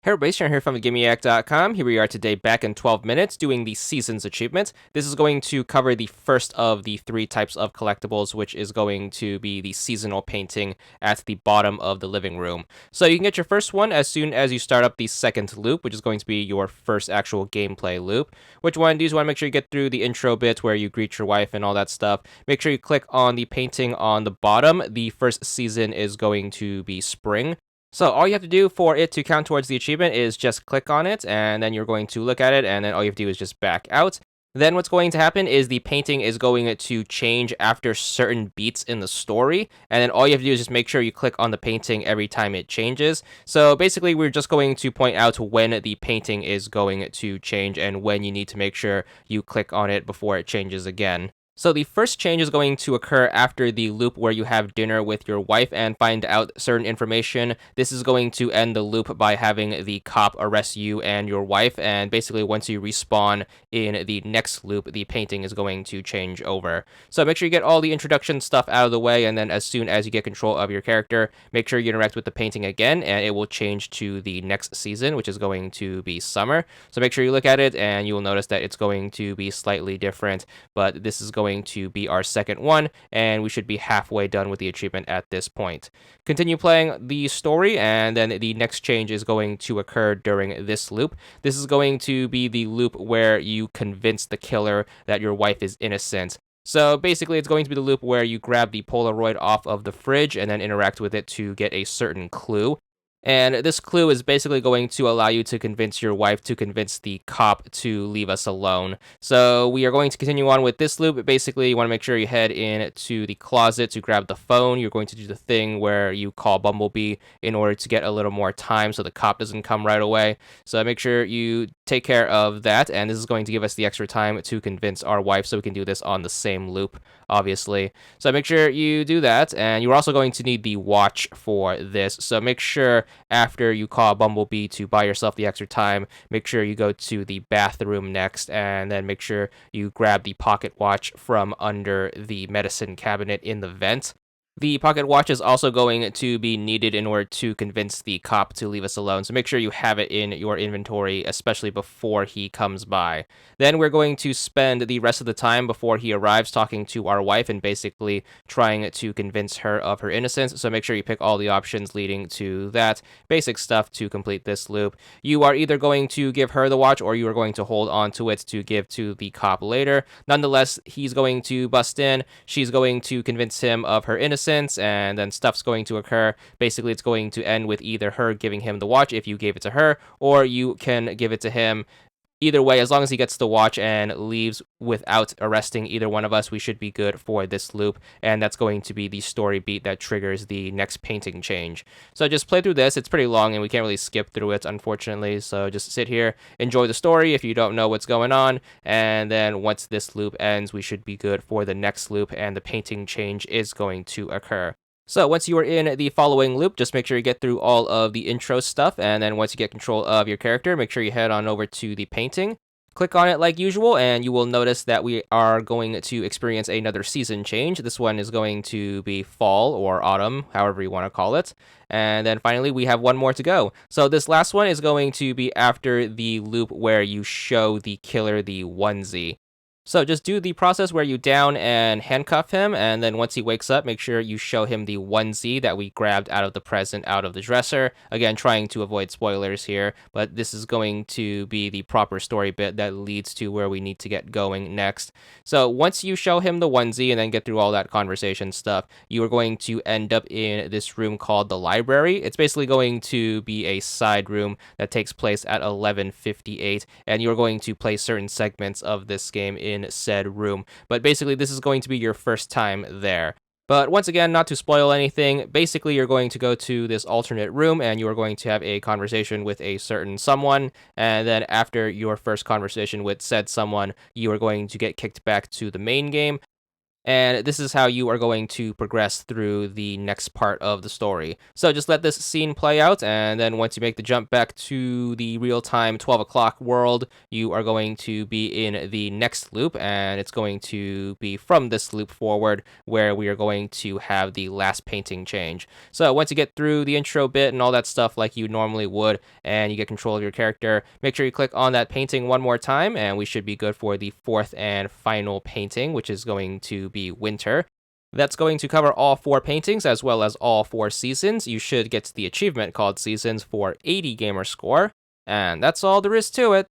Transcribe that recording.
Hey everybody, Sharon here from VidGamiac.com. Here we are today back in 12 minutes doing the Seasons achievement. This is going to cover the first of the three types of collectibles, which is going to be the seasonal painting at the bottom of the living room. So you can get your first one as soon as you start up the second loop, which is going to be your first actual gameplay loop. What you want to do is you want to make sure you get through the intro bit where you greet your wife and all that stuff. Make sure you click on the painting on the bottom. The first season is going to be spring. So all you have to do for it to count towards the achievement is just click on it, and then you're going to look at it, and then all you have to do is just back out. Then what's going to happen is the painting is going to change after certain beats in the story, and then all you have to do is just make sure you click on the painting every time it changes. So basically, we're just going to point out when the painting is going to change and when you need to make sure you click on it before it changes again. So the first change is going to occur after the loop where you have dinner with your wife and find out certain information. This is going to end the loop by having the cop arrest you and your wife, and basically once you respawn in the next loop, the painting is going to change over. So make sure you get all the introduction stuff out of the way, and then as soon as you get control of your character, make sure you interact with the painting again, and it will change to the next season, which is going to be summer. So make sure you look at it, and you will notice that it's going to be slightly different, but this is going to be our second one, and we should be halfway done with the achievement at this point. Continue playing the story, and then the next change is going to occur during this loop. This is going to be the loop where you convince the killer that your wife is innocent. So basically, it's going to be the loop where you grab the Polaroid off of the fridge and then interact with it to get a certain clue. And this clue is basically going to allow you to convince your wife to convince the cop to leave us alone. So we are going to continue on with this loop. Basically, you want to make sure you head into the closet to grab the phone. You're going to do the thing where you call Bumblebee in order to get a little more time so the cop doesn't come right away. So make sure you take care of that. And this is going to give us the extra time to convince our wife so we can do this on the same loop, obviously. So make sure you do that. And you're also going to need the watch for this. So make sure after you call Bumblebee to buy yourself the extra time, make sure you go to the bathroom next, and then make sure you grab the pocket watch from under the medicine cabinet in the vent. The pocket watch is also going to be needed in order to convince the cop to leave us alone, so make sure you have it in your inventory, especially before he comes by. Then we're going to spend the rest of the time before he arrives talking to our wife and basically trying to convince her of her innocence, so make sure you pick all the options leading to that. Basic stuff to complete this loop. You are either going to give her the watch or you are going to hold on to it to give to the cop later. Nonetheless, he's going to bust in, she's going to convince him of her innocence, and then stuff's going to occur. Basically, it's going to end with either her giving him the watch if you gave it to her, or you can give it to him. Either way, as long as he gets the watch and leaves without arresting either one of us, we should be good for this loop, and that's going to be the story beat that triggers the next painting change. So just play through this. It's pretty long, and we can't really skip through it, unfortunately, so just sit here, enjoy the story if you don't know what's going on, and then once this loop ends, we should be good for the next loop, and the painting change is going to occur. So once you are in the following loop, just make sure you get through all of the intro stuff, and then once you get control of your character, make sure you head on over to the painting. Click on it like usual, and you will notice that we are going to experience another season change. This one is going to be fall or autumn, however you want to call it. And then finally, we have one more to go. So this last one is going to be after the loop where you show the killer the onesie. So just do the process where you down and handcuff him, and then once he wakes up, make sure you show him the onesie that we grabbed out of the present out of the dresser. Again, trying to avoid spoilers here, but this is going to be the proper story bit that leads to where we need to get going next. So once you show him the onesie and then get through all that conversation stuff, you are going to end up in this room called the library. It's basically going to be a side room that takes place at 11:58, and you're going to play certain segments of this game in said room. But basically, this is going to be your first time there. But once again, not to spoil anything, basically you're going to go to this alternate room and you are going to have a conversation with a certain someone, and then after your first conversation with said someone, you are going to get kicked back to the main game. And this is how you are going to progress through the next part of the story. So just let this scene play out, and then once you make the jump back to the real-time 12 o'clock world, you are going to be in the next loop, and it's going to be from this loop forward where we are going to have the last painting change. So once you get through the intro bit and all that stuff like you normally would, and you get control of your character, make sure you click on that painting one more time, and we should be good for the fourth and final painting, which is going to be winter. That's going to cover all 4 paintings as well as all 4 seasons. You should get the achievement called Seasons for 80 gamer score. And that's all there is to it.